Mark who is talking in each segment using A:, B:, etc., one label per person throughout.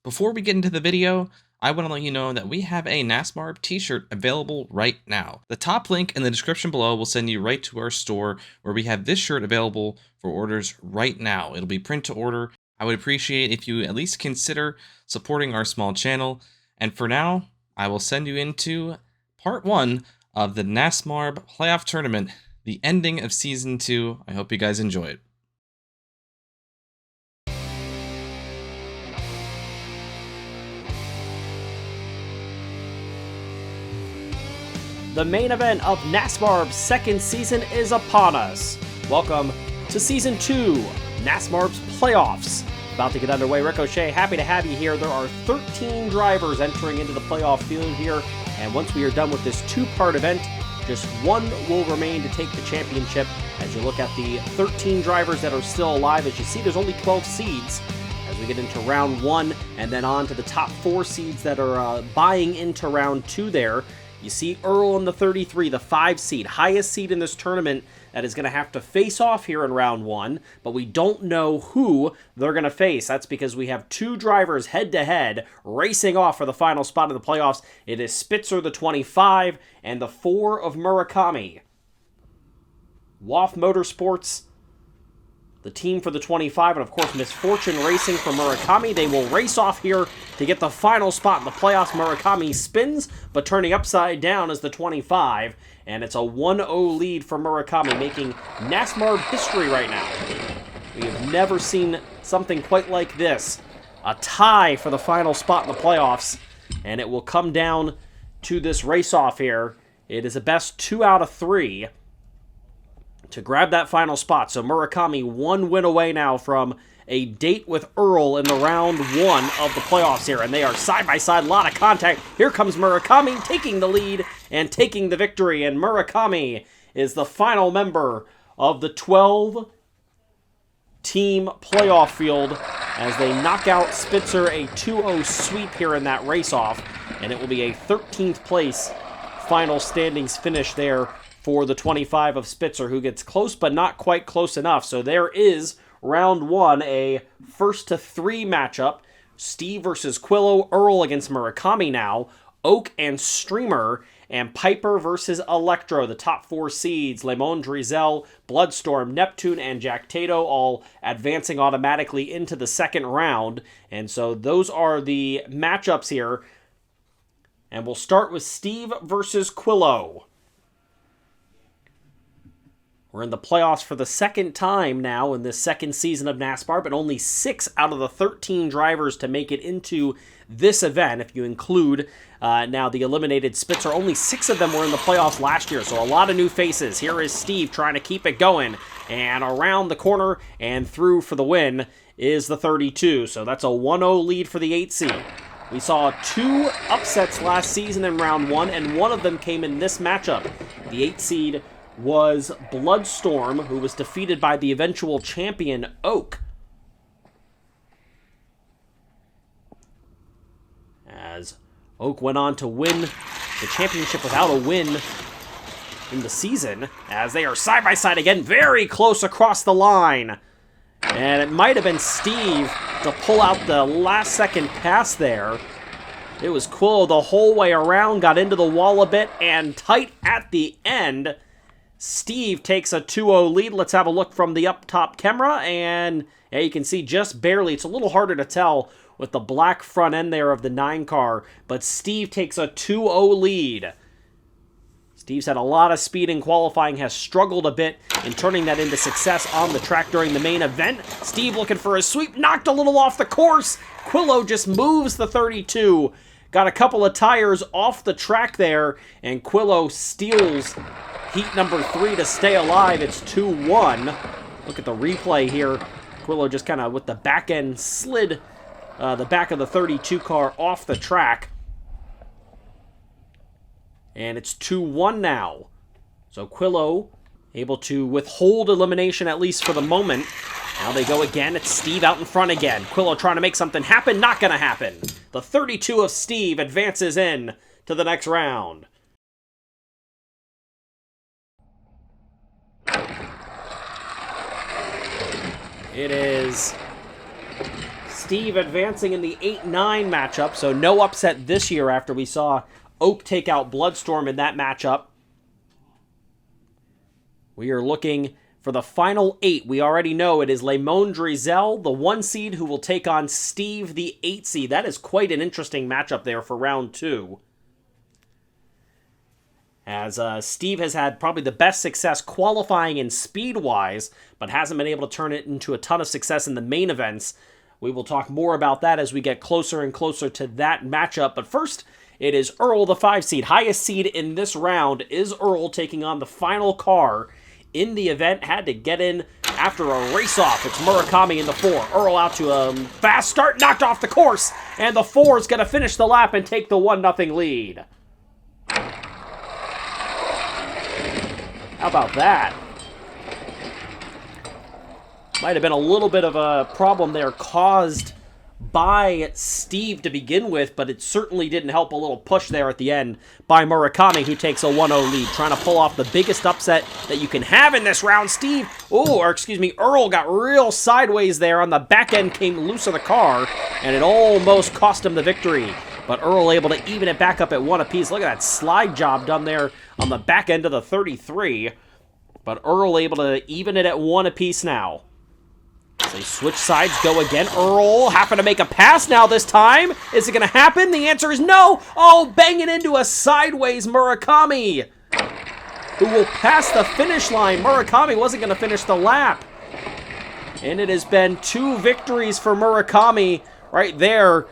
A: Before we get into the video, I want to let you know that we have a NASMARB t-shirt available right now. The top link in the description below will send you right to our store where we have this shirt available for orders right now. It'll be print to order. I would appreciate if you at least consider supporting our small channel. And for now, I will send you into part 1 of the NASMARB playoff tournament, the ending of season 2. I hope you guys enjoy it.
B: The main event of NASMARB's second season is upon us. Welcome to Season 2, NASMARB's Playoffs. About to get underway. Ricochet, happy to have you here. There are 13 drivers entering into the playoff field here, and once we are done with this two-part event, just one will remain to take the championship. As you look at the 13 drivers that are still alive, as you see, there's only 12 seeds. As we get into round 1, and then on to the top 4 seeds that are buying into round 2 there. You see Earl in the 33, the 5 seed, highest seed in this tournament, that is going to have to face off here in round 1, but we don't know who they're going to face. That's because we have 2 drivers head-to-head racing off for the final spot in the playoffs. It is Spitzer, the 25, and the 4 of Murakami. WAF Motorsports, the team for the 25, and of course Misfortune Racing for Murakami. They will race off here to get the final spot in the playoffs. Murakami spins, but turning upside down is the 25, and it's a 1-0 lead for Murakami, making NASMARB history right now. We have never seen something quite like this. A tie for the final spot in the playoffs, and it will come down to this race-off here. It is a best 2 out of 3 to grab that final spot. So Murakami 1 win away now from a date with Earl in the round 1 of the playoffs here. And they are side by side, a lot of contact. Here comes Murakami taking the lead and taking the victory. And Murakami is the final member of the 12-team playoff field as they knock out Spitzer, a 2-0 sweep here in that race-off. And it will be a 13th place final standings finish there for the 25 of Spitzer, who gets close but not quite close enough. So there is round 1, a 1-to-3 matchup. Steve versus Quillo, Earl against Murakami now, Oak and Streamer, and Piper versus Electro. The top 4 seeds, Lemon Drizel, Bloodstorm, Neptune, and Jack Tato, all advancing automatically into the second round. And so those are the matchups here. And we'll start with Steve versus Quillo. We're in the playoffs for the second time now in this second season of NASCAR, but only 6 out of the 13 drivers to make it into this event. If you include now the eliminated Spitzer, only 6 of them were in the playoffs last year, so a lot of new faces. Here is Steve trying to keep it going, and around the corner and through for the win is the 32. So that's a 1-0 lead for the 8 seed. We saw 2 upsets last season in round 1, and one of them came in this matchup. The 8 seed was Bloodstorm, who was defeated by the eventual champion, Oak. As Oak went on to win the championship without a win in the season, as they are side by side again, very close across the line. And it might have been Steve to pull out the last second pass there. It was Quillo the whole way around, got into the wall a bit, and tight at the end. Steve takes a 2-0 lead. Let's have a look from the up-top camera, and yeah, you can see just barely. It's a little harder to tell with the black front end there of the 9 car, but Steve takes a 2-0 lead. Steve's had a lot of speed in qualifying, has struggled a bit in turning that into success on the track during the main event. Steve looking for a sweep, knocked a little off the course. Quillo just moves the 32. Got a couple of tires off the track there, and Quillo steals heat number 3 to stay alive. It's 2-1. Look at the replay here. Quillo just kind of with the back end slid the back of the 32 car off the track. And it's 2-1 now. So Quillo able to withhold elimination, at least for the moment. Now they go again. It's Steve out in front again. Quillo trying to make something happen. Not going to happen. The 32 of Steve advances in to the next round. It is Steve advancing in the 8-9 matchup, so no upset this year after we saw Oak take out Bloodstorm in that matchup. We are looking for the final 8. We already know it is Lemon Drizel, the 1 seed, who will take on Steve, the 8 seed. That is quite an interesting matchup there for round 2. As Steve has had probably the best success qualifying in speed-wise, but hasn't been able to turn it into a ton of success in the main events. We will talk more about that as we get closer and closer to that matchup. But first, it is Earl, the 5 seed. Highest seed in this round is Earl taking on the final car in the event. Had to get in after a race-off. It's Murakami in the 4. Earl out to a fast start, knocked off the course, and the 4 is going to finish the lap and take the 1-0 lead. How about that? Might have been a little bit of a problem there caused by Steve to begin with, but it certainly didn't help a little push there at the end by Murakami, who takes a 1-0 lead, trying to pull off the biggest upset that you can have in this round. Earl got real sideways there. On the back end came loose of the car, and it almost cost him the victory. But Earl able to even it back up at 1 apiece. Look at that slide job done there on the back end of the 33. But Earl able to even it at 1 apiece now. As they switch sides, go again. Earl having to make a pass now this time. Is it going to happen? The answer is no. Oh, banging into a sideways Murakami, who will pass the finish line. Murakami wasn't going to finish the lap. And it has been 2 victories for Murakami right there.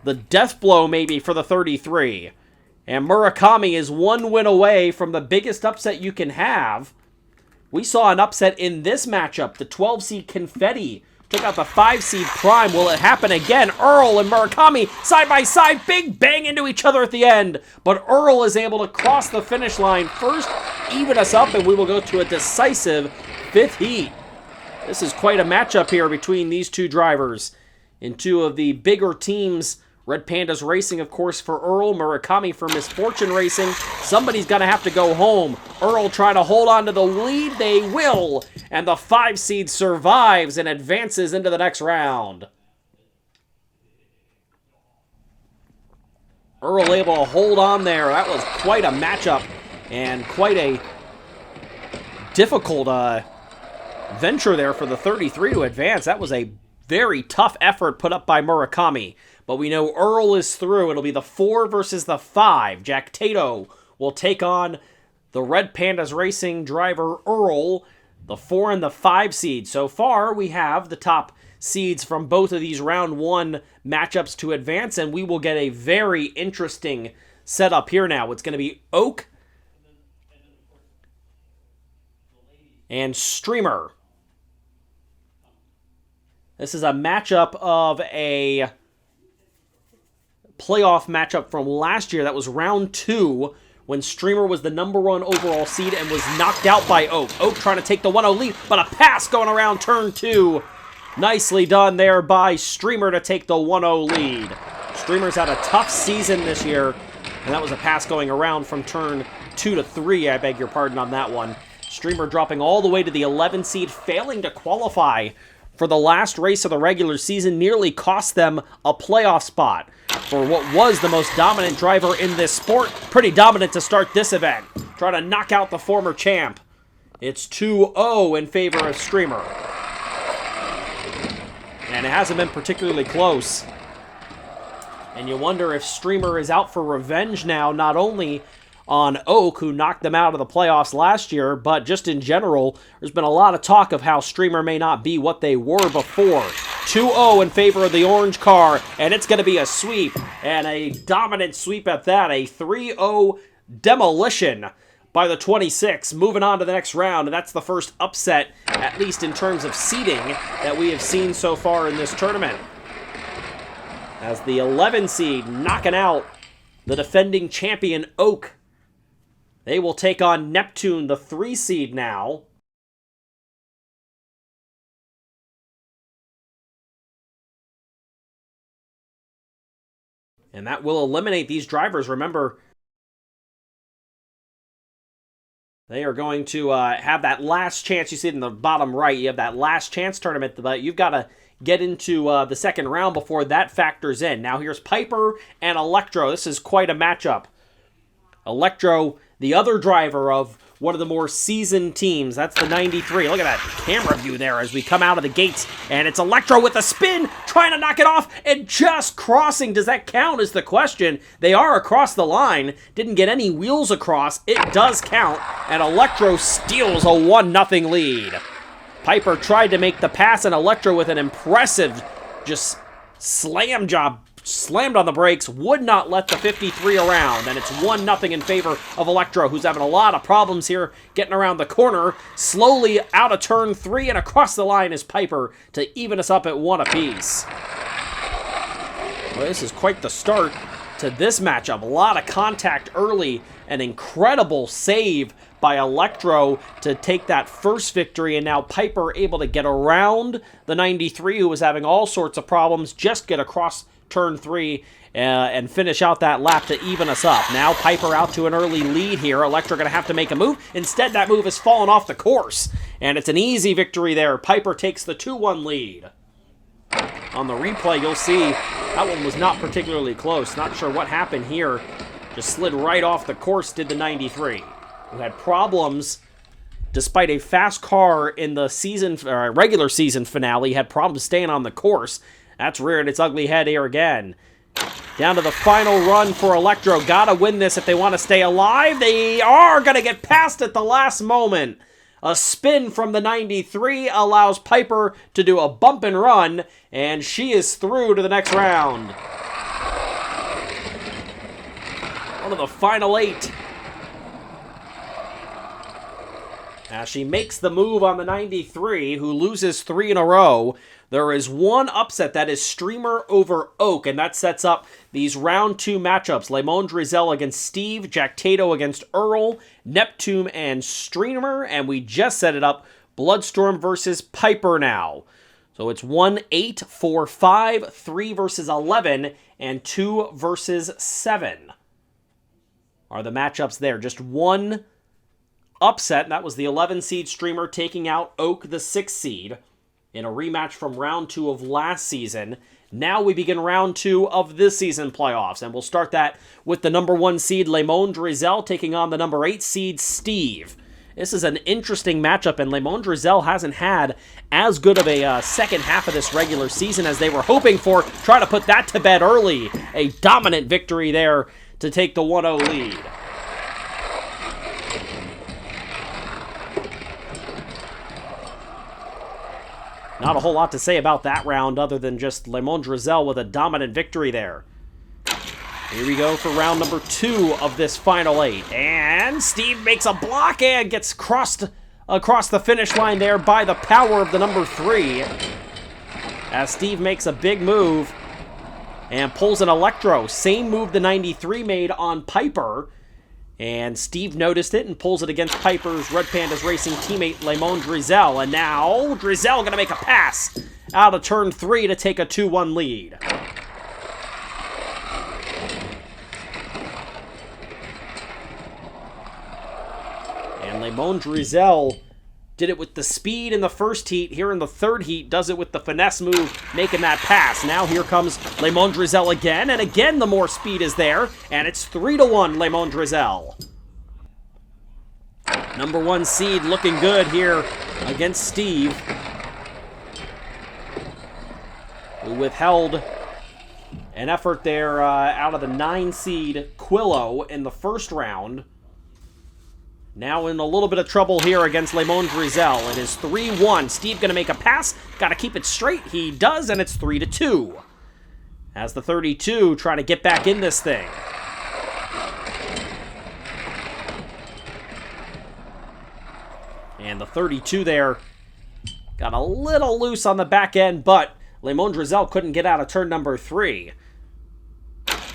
B: The death blow maybe for the 33. And Murakami is 1 win away from the biggest upset you can have. We saw an upset in this matchup. The 12 seed Confetti took out the 5 seed Prime. Will it happen again? Earl and Murakami side by side. Big bang into each other at the end. But Earl is able to cross the finish line first, even us up, and we will go to a decisive 5th heat. This is quite a matchup here between these 2 drivers in 2 of the bigger teams. Red Pandas Racing, of course, for Earl. Murakami for Misfortune Racing. Somebody's going to have to go home. Earl trying to hold on to the lead. They will. And the 5 seed survives and advances into the next round. Earl able to hold on there. That was quite a matchup and quite a difficult venture there for the 33 to advance. That was a very tough effort put up by Murakami. But we know Earl is through. It'll be the 4 versus the 5. Jack Tato will take on the Red Pandas Racing driver Earl, the 4 and the 5 seed. So far, we have the top seeds from both of these round 1 matchups to advance, and we will get a very interesting setup here now. It's going to be Oak and Streamer. This is a matchup of a playoff matchup from last year. That was round 2 when Streamer was the number 1 overall seed and was knocked out by Oak. Oak trying to take the 1-0 lead, but a pass going around turn 2. Nicely done there by Streamer to take the 1-0 lead. Streamer's had a tough season this year, and that was a pass going around from turn 2 to 3. I beg your pardon on that one. Streamer dropping all the way to the 11 seed, failing to qualify for the last race of the regular season, nearly cost them a playoff spot for what was the most dominant driver in this sport. Pretty dominant to start this event. Trying to knock out the former champ. It's 2-0 in favor of Streamer. And it hasn't been particularly close. And you wonder if Streamer is out for revenge now, not only on Oak, who knocked them out of the playoffs last year, but just in general, there's been a lot of talk of how Streamer may not be what they were before. 2-0 in favor of the orange car, and it's going to be a sweep, and a dominant sweep at that. A 3-0 demolition by the 26. Moving on to the next round, and that's the first upset, at least in terms of seeding, that we have seen so far in this tournament. As the 11 seed knocking out the defending champion Oak. They will take on Neptune, the 3 seed now. And that will eliminate these drivers. Remember, they are going to have that last chance. You see it in the bottom right. You have that last chance tournament, but you've got to get into the second round before that factors in. Now here's Piper and Electro. This is quite a matchup. Electro, the other driver of one of the more seasoned teams. That's the 93. Look at that camera view there as we come out of the gates. And it's Electro with a spin, trying to knock it off, and just crossing. Does that count is the question. They are across the line. Didn't get any wheels across. It does count. And Electro steals a 1-0 lead. Piper tried to make the pass, and Electro with an impressive just slam job. Slammed on the brakes, would not let the 53 around, and it's 1-0 in favor of Electro, who's having a lot of problems here getting around the corner. Slowly out of turn 3 and across the line is Piper to even us up at 1 apiece. Well, this is quite the start to this matchup. A lot of contact early, an incredible save by Electro to take that first victory, and now Piper able to get around the 93, who was having all sorts of problems, just get across turn 3 and finish out that lap to even us up. Now Piper out to an early lead here. Electro going to have to make a move. Instead, that move has fallen off the course, and it's an easy victory there. Piper takes the 2-1 lead. On the replay, you'll see that one was not particularly close. Not sure what happened here. Just slid right off the course, did the 93. Who had problems despite a fast car in the season, regular season finale, had problems staying on the course. That's reared its ugly head here again. Down to the final run for Electro. Gotta win this if they want to stay alive. They are gonna get past at the last moment. A spin from the 93 allows Piper to do a bump and run, and she is through to the next round. One of the final 8. Now she makes the move on the 93, who loses 3 in a row. There is one upset, that is Streamer over Oak, and that sets up these round 2 matchups. Lemon Drizel against Steve, Jack Tato against Earl, Neptune and Streamer, and we just set it up, Bloodstorm versus Piper now. So it's 1-8, 4-5, 3 versus 11, and 2 versus 7 are the matchups there. Just one upset, and that was the 11 seed Streamer taking out Oak, the 6 seed. In a rematch from round 2 of last season. Now we begin round 2 of this season playoffs, and we'll start that with the number 1 seed Lemon Drizel taking on the number 8 seed Steve. This is an interesting matchup, and Lemon Drizel hasn't had as good of a second half of this regular season as they were hoping for. Try to put that to bed early. A dominant victory there to take the 1-0 lead. Not a whole lot to say about that round other than just Lemon Drizel with a dominant victory there. Here we go for round number 2 of this final 8. And Steve makes a block and gets crossed across the finish line there by the power of the number 3. As Steve makes a big move and pulls an Electro. Same move the 93 made on Piper. And Steve noticed it and pulls it against Piper's Red Pandas Racing teammate Lemon Drizel. And now Drizel going to make a pass out of turn 3 to take a 2-1 lead. And Lemon Drizel did it with the speed in the first heat. Here in the third heat, does it with the finesse move, making that pass. Now here comes Lemon Drizel again, and again the more speed is there, and it's 3-1 Lemon Drizel. Number 1 seed looking good here against Steve, who withheld an effort there out of the 9 seed Quillo in the first round. Now in a little bit of trouble here against Lemon Drizel. It is 3-1. Steve going to make a pass. Got to keep it straight. He does, and it's 3-2. As the 32 trying to get back in this thing. And the 32 there got a little loose on the back end, but Lemon Drizel couldn't get out of turn number 3.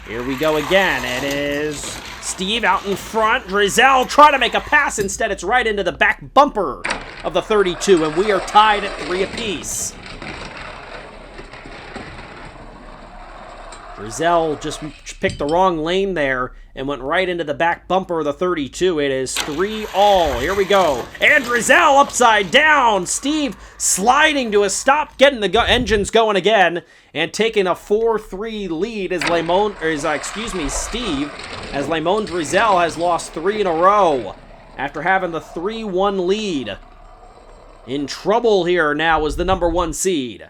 B: Here we go again. It is Steve out in front. Drizel trying to make a pass. Instead, it's right into the back bumper of the 32, and we are tied at 3 apiece. Drizel just picked the wrong lane there and went right into the back bumper of the 32. It is 3-all. Here we go. And Drizel upside down. Steve sliding to a stop, getting the engines going again, and taking a 4-3 lead as Steve, as Lemon Drizel has lost 3 in a row after having the 3-1 lead. In trouble here now is the number 1 seed.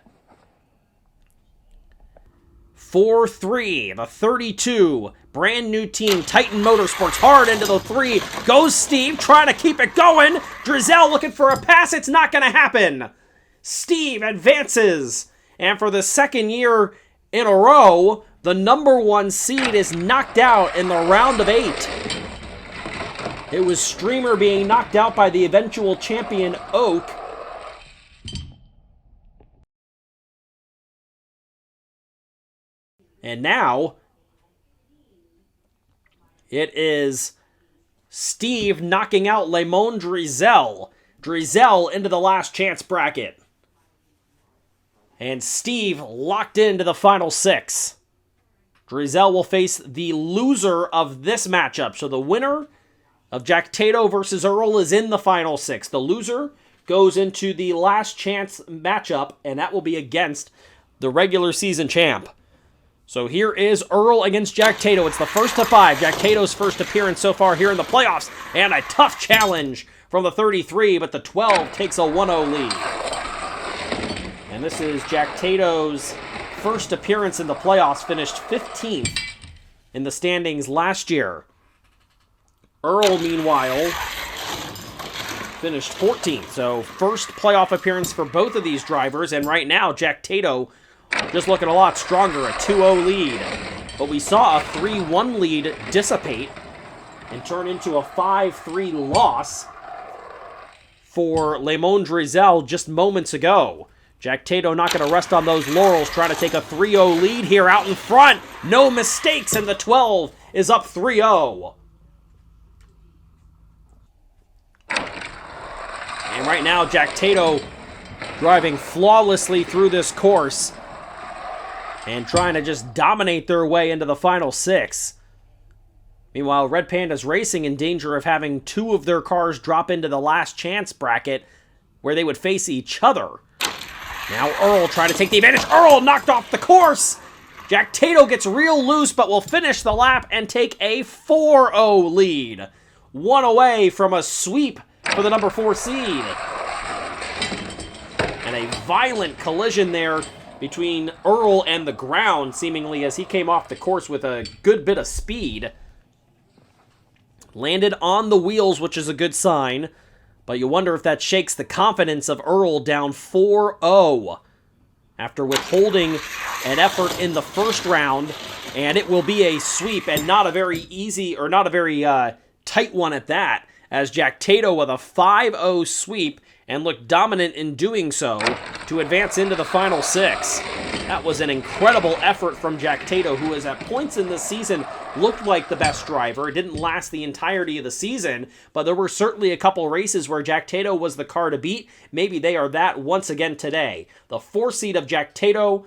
B: 4-3, the 32, brand new team, Titan Motorsports, hard into the 3, goes Steve, trying to keep it going, Drizel looking for a pass, it's not going to happen. Steve advances, and for the second year in a row, the number 1 seed is knocked out in the round of 8. It was Streamer being knocked out by the eventual champion Oak. And now, it is Steve knocking out Lemon Drizel. Drizel into the last chance bracket. And Steve locked into the final 6. Drizel will face the loser of this matchup. So the winner of Jack Tato versus Earl is in the final 6. The loser goes into the last chance matchup, and that will be against the regular season champ. So here is Earl against Jack Tato. It's the first of 5. Jack Tato's first appearance so far here in the playoffs. And a tough challenge from the 33, but the 12 takes a 1-0 lead. And this is Jack Tato's first appearance in the playoffs. Finished 15th in the standings last year. Earl, meanwhile, finished 14th. So first playoff appearance for both of these drivers. And right now, Jack Tato just looking a lot stronger, a 2-0 lead. But we saw a 3-1 lead dissipate and turn into a 5-3 loss for Lemon Drizel just moments ago. Jack Tato not going to rest on those laurels, trying to take a 3-0 lead here out in front. No mistakes, and the 12 is up 3-0. And right now, Jack Tato driving flawlessly through this course and trying to just dominate their way into the final 6. Meanwhile, Red Panda's Racing in danger of having 2 of their cars drop into the last chance bracket where they would face each other. Now Earl trying to take the advantage. Earl knocked off the course. Jack Tato gets real loose, but will finish the lap and take a 4-0 lead. 1 away from a sweep for the number 4 seed. And a violent collision there between Earl and the ground, seemingly, as he came off the course with a good bit of speed. Landed on the wheels, which is a good sign, but you wonder if that shakes the confidence of Earl, down 4-0 after withholding an effort in the first round, and it will be a sweep, and not a very easy, or not a very tight one at that, as Jack Tato with a 5-0 sweep, and looked dominant in doing so to advance into the final 6. That was an incredible effort from Jack Tato, who has at points in this season looked like the best driver. It didn't last the entirety of the season, but there were certainly a couple races where Jack Tato was the car to beat. Maybe they are that once again today. The 4 seed of Jack Tato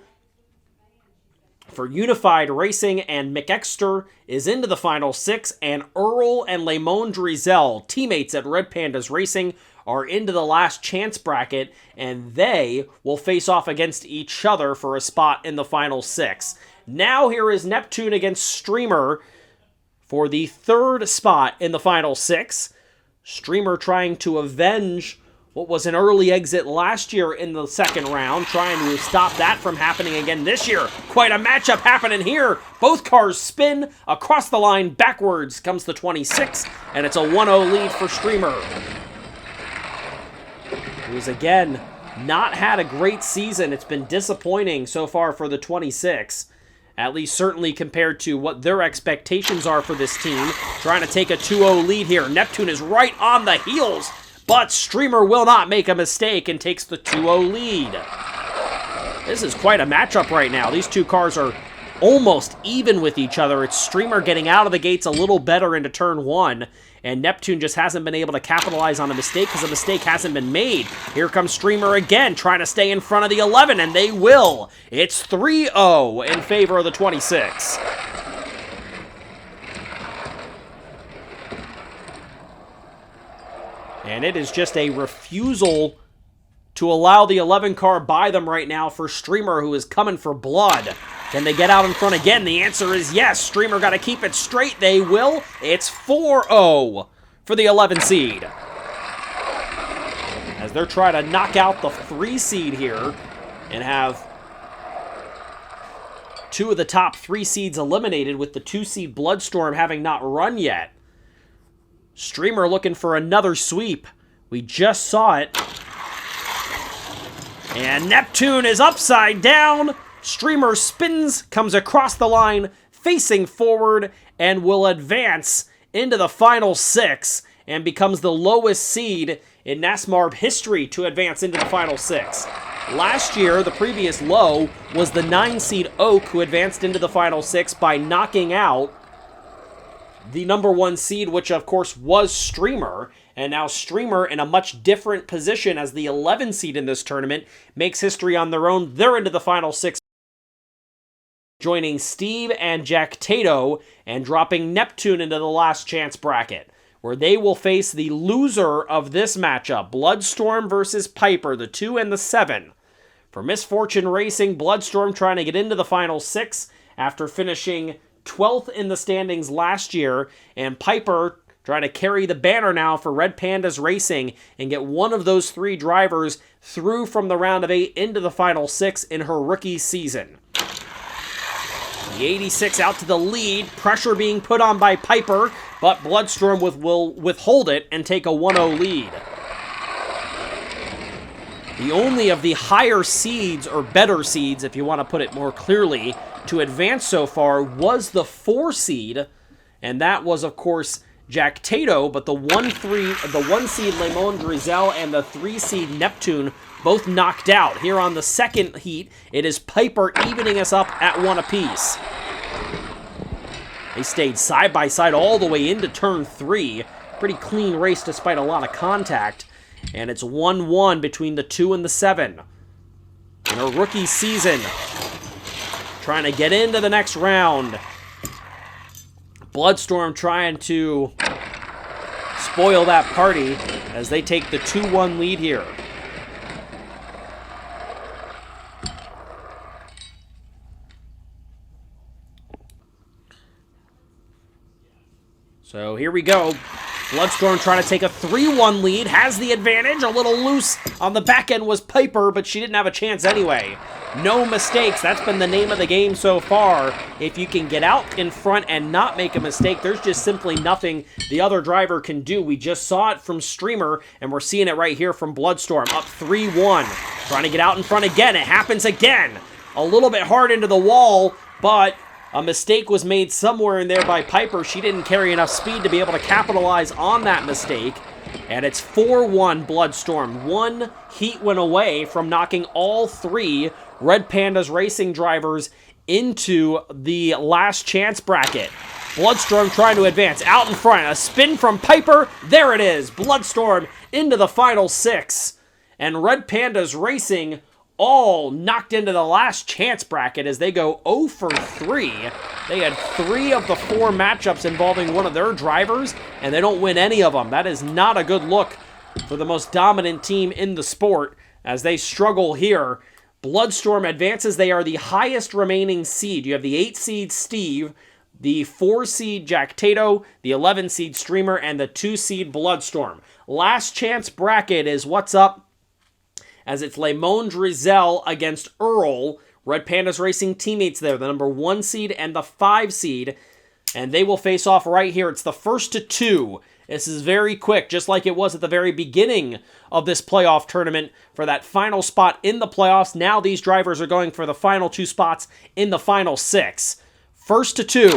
B: for Unified Racing and McExter is into the final 6, and Earl and Lemon Drizel, teammates at Red Pandas Racing, are into the last chance bracket, and they will face off against each other for a spot in the final 6. Now here is Neptune against Streamer for the 3rd spot in the final 6. Streamer trying to avenge what was an early exit last year in the 2nd round, trying to stop that from happening again this year. Quite a matchup happening here. Both cars spin across the line backwards. Comes the 26, and it's a 1-0 lead for Streamer, who's again not had a great season. It's been disappointing so far for the 26, at least certainly compared to what their expectations are for this team. Trying to take a 2-0 lead here. Neptune is right on the heels, but Streamer will not make a mistake and takes the 2-0 lead. This is quite a matchup right now. These two cars are almost even with each other. It's Streamer getting out of the gates a little better into turn 1, and Neptune just hasn't been able to capitalize on a mistake because a mistake hasn't been made. Here comes Streamer again, trying to stay in front of the 11, and they will. It's 3-0 in favor of the 26. And it is just a refusal to allow the 11 car by them right now for Streamer, who is coming for blood. Can they get out in front again? The answer is yes. Streamer got to keep it straight. They will. It's 4-0 for the 11 seed. As they're trying to knock out the 3 seed here and have 2 of the top 3 seeds eliminated, with the 2 seed Bloodstorm having not run yet. Streamer looking for another sweep. We just saw it. And Neptune is upside down. Streamer spins, comes across the line, facing forward, and will advance into the final 6 and becomes the lowest seed in NASMARB history to advance into the final 6. Last year, the previous low was the 9 seed Oak, who advanced into the final 6 by knocking out the number 1 seed, which of course was Streamer. And now Streamer, in a much different position as the 11 seed in this tournament, makes history on their own. They're into the final 6, joining Steve and Jack Tato and dropping Neptune into the last chance bracket, where they will face the loser of this matchup, Bloodstorm versus Piper, the 2 and the 7. For Misfortune Racing, Bloodstorm trying to get into the final 6 after finishing 12th in the standings last year, and Piper trying to carry the banner now for Red Pandas Racing and get one of those 3 drivers through from the round of 8 into the final 6 in her rookie season. The 86 out to the lead, pressure being put on by Piper, but Bloodstorm will withhold it and take a 1-0 lead. The only of the higher seeds, or better seeds if you want to put it more clearly, to advance so far was the 4 seed, and that was of course Jack Tato, but the 1 seed Lemon Drizel and the 3 seed Neptune both knocked out. Here on the second heat, it is Piper evening us up at 1 apiece. They stayed side by side all the way into turn 3. Pretty clean race despite a lot of contact. And it's 1-1 between the 2 and the 7. In her rookie season, trying to get into the next round. Bloodstorm trying to spoil that party as they take the 2-1 lead here. So here we go. Bloodstorm trying to take a 3-1 lead, has the advantage. A little loose on the back end was Piper, but she didn't have a chance anyway. No mistakes. That's been the name of the game so far. If you can get out in front and not make a mistake, there's just simply nothing the other driver can do. We just saw it from Streamer, and we're seeing it right here from Bloodstorm. Up 3-1. Trying to get out in front again. It happens again. A little bit hard into the wall, but a mistake was made somewhere in there by Piper. She didn't carry enough speed to be able to capitalize on that mistake. And it's 4-1 Bloodstorm. 1 heat win away from knocking all 3 Red Pandas Racing drivers into the last chance bracket. Bloodstorm trying to advance out in front. A spin from Piper. There it is. Bloodstorm into the final 6. And Red Pandas Racing all knocked into the last chance bracket as they go 0 for 3. They had 3 of the 4 matchups involving one of their drivers, and they don't win any of them. That is not a good look for the most dominant team in the sport as they struggle here. Bloodstorm advances. They are the highest remaining seed. You have the 8 seed Steve, the 4 seed Jack Tato, the 11 seed Streamer, and the 2 seed Bloodstorm. Last chance bracket is what's up, as it's Lemon Drizel against Earl. Red Pandas Racing teammates there, the number 1 seed and the 5 seed. And they will face off right here. It's the first to 2. This is very quick, just like it was at the very beginning of this playoff tournament for that final spot in the playoffs. Now these drivers are going for the final 2 spots in the final 6. First to 2.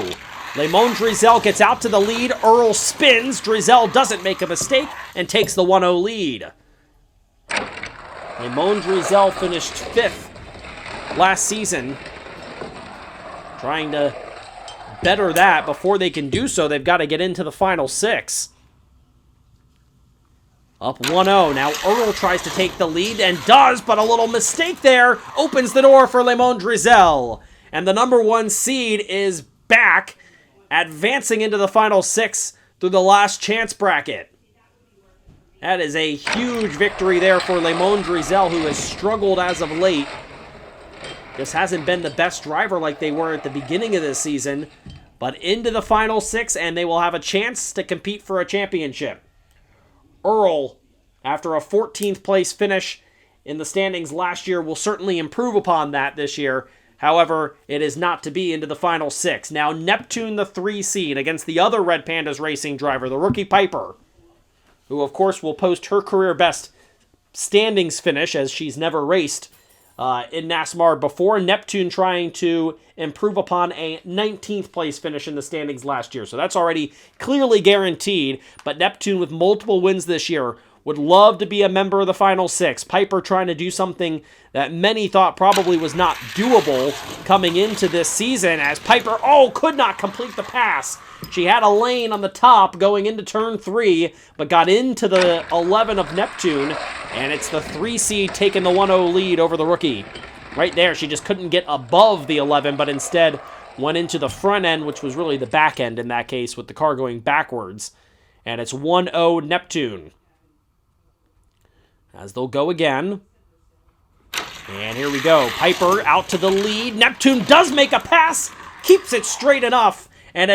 B: Lemon Drizel gets out to the lead. Earl spins. Drizel doesn't make a mistake and takes the 1-0 lead. Lemon Drizel finished 5th last season. trying to better that. Before they can do so, they've got to get into the final 6. Up 1-0. Now Earl tries to take the lead and does, but a little mistake there opens the door for Biedrzycki. And the number 1 seed is back, advancing into the final 6 through the last chance bracket. That is a huge victory there for Biedrzycki, who has struggled as of late. Just hasn't been the best driver like they were at the beginning of this season. But into the final 6, and they will have a chance to compete for a championship. Earl, after a 14th place finish in the standings last year, will certainly improve upon that this year. However, it is not to be into the final 6. Now, Neptune, the 3 seed, against the other Red Pandas Racing driver, the rookie Piper, who, of course, will post her career best standings finish, as she's never raced in NASMARB before. Neptune trying to improve upon a 19th place finish in the standings last year. So that's already clearly guaranteed. But Neptune, with multiple wins this year, would love to be a member of the final 6. Piper trying to do something that many thought probably was not doable coming into this season, as Piper, could not complete the pass. She had a lane on the top going into turn 3, but got into the 11 of Neptune, and it's the 3 seed taking the 1-0 lead over the rookie. Right there, she just couldn't get above the 11, but instead went into the front end, which was really the back end in that case, with the car going backwards. And it's 1-0 Neptune. As they'll go again. And here we go. Piper out to the lead. Neptune does make a pass, keeps it straight enough, and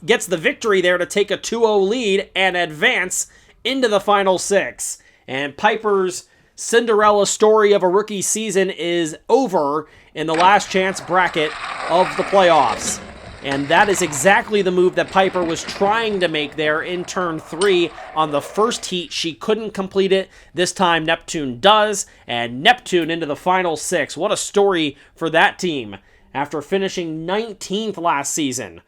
B: gets the victory there to take a 2-0 lead and advance into the final 6. And Piper's Cinderella story of a rookie season is over in the last chance bracket of the playoffs. And that is exactly the move that Piper was trying to make there in turn 3 on the first heat. She couldn't complete it. This time Neptune does, and Neptune into the final 6. What a story for that team after finishing 19th last season.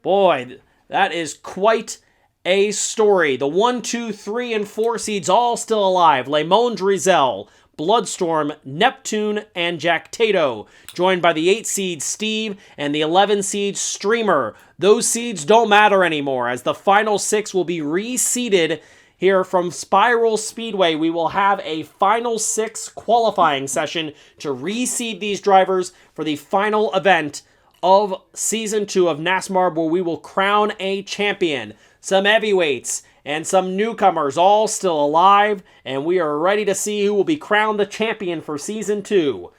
B: Boy, that is quite a story. The 1, 2, 3, and 4 seeds all still alive. Biedrzycki, Bloodstorm, Neptune, and Jack Tato, joined by the 8 seed Steve and the 11 seed Streamer. Those seeds don't matter anymore, as the final 6 will be reseeded here from Spiral Speedway. We will have a final 6 qualifying session to reseed these drivers for the final event of Season 2 of NASMARB, where we will crown a champion. Some heavyweights and some newcomers all still alive, and we are ready to see who will be crowned the champion for Season 2.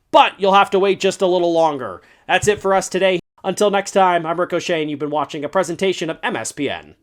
B: But you'll have to wait just a little longer. That's it for us today. Until next time, I'm Ricochet, and you've been watching a presentation of MSPN.